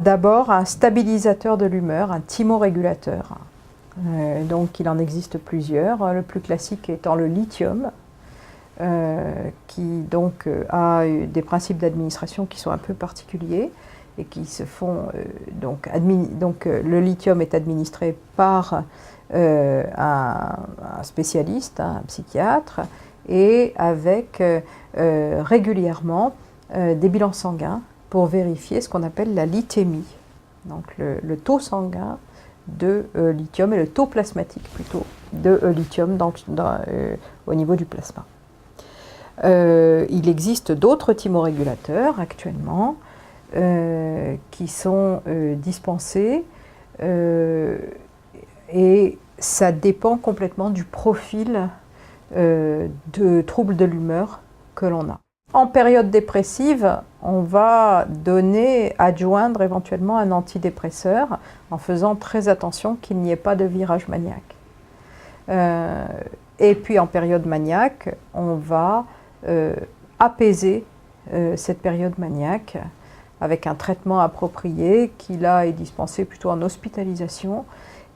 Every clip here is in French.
D'abord, un stabilisateur de l'humeur, un thymorégulateur. Donc il en existe plusieurs, le plus classique étant le lithium, qui donc a des principes d'administration qui sont un peu particuliers et qui se font le lithium est administré par un spécialiste, un psychiatre, et avec régulièrement des bilans sanguins pour vérifier ce qu'on appelle la lithémie, donc le taux sanguin de lithium et le taux plasmatique plutôt de lithium au niveau du plasma. Il existe d'autres thymorégulateurs actuellement qui sont dispensés et ça dépend complètement du profil de troubles de l'humeur que l'on a. En période dépressive, on va adjoindre éventuellement un antidépresseur en faisant très attention qu'il n'y ait pas de virage maniaque. Et puis en période maniaque, on va apaiser cette période maniaque avec un traitement approprié qui là est dispensé plutôt en hospitalisation.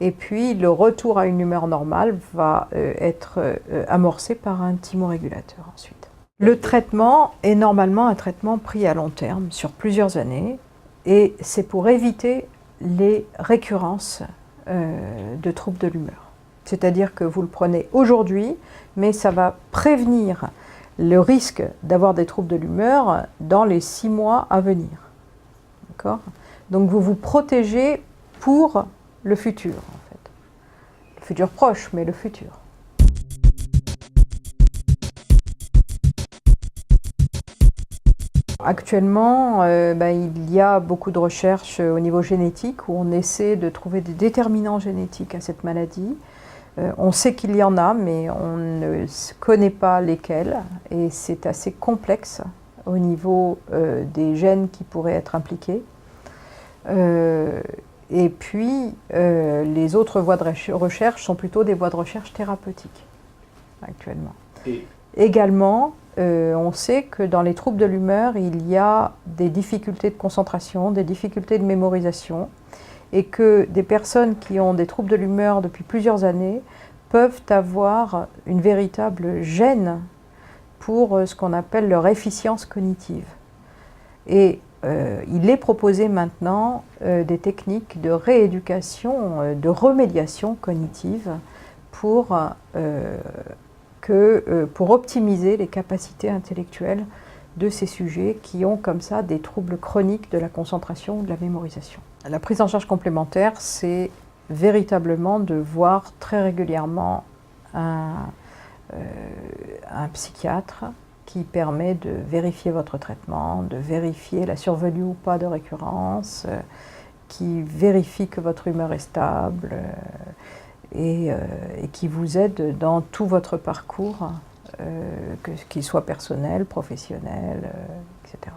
Et puis le retour à une humeur normale va être amorcé par un thymorégulateur ensuite. Le traitement est normalement un traitement pris à long terme, sur plusieurs années, et c'est pour éviter les récurrences de troubles de l'humeur. C'est-à-dire que vous le prenez aujourd'hui, mais ça va prévenir le risque d'avoir des troubles de l'humeur dans les 6 mois à venir. D'accord ? Donc vous vous protégez pour le futur, en fait. Le futur proche, mais le futur. Actuellement, il y a beaucoup de recherches au niveau génétique où on essaie de trouver des déterminants génétiques à cette maladie. On sait qu'il y en a, mais on ne connaît pas lesquels et c'est assez complexe au niveau des gènes qui pourraient être impliqués. Et puis, les autres voies de recherche sont plutôt des voies de recherche thérapeutiques actuellement. Également, on sait que dans les troubles de l'humeur, il y a des difficultés de concentration, des difficultés de mémorisation, et que des personnes qui ont des troubles de l'humeur depuis plusieurs années peuvent avoir une véritable gêne pour ce qu'on appelle leur efficience cognitive. Et il est proposé maintenant des techniques de rééducation, de remédiation cognitive pour optimiser les capacités intellectuelles de ces sujets qui ont comme ça des troubles chroniques de la concentration ou de la mémorisation. La prise en charge complémentaire, c'est véritablement de voir très régulièrement un psychiatre qui permet de vérifier votre traitement, de vérifier la survenue ou pas de récurrence, qui vérifie que votre humeur est stable, et qui vous aide dans tout votre parcours, qu'il soit personnel, professionnel, etc.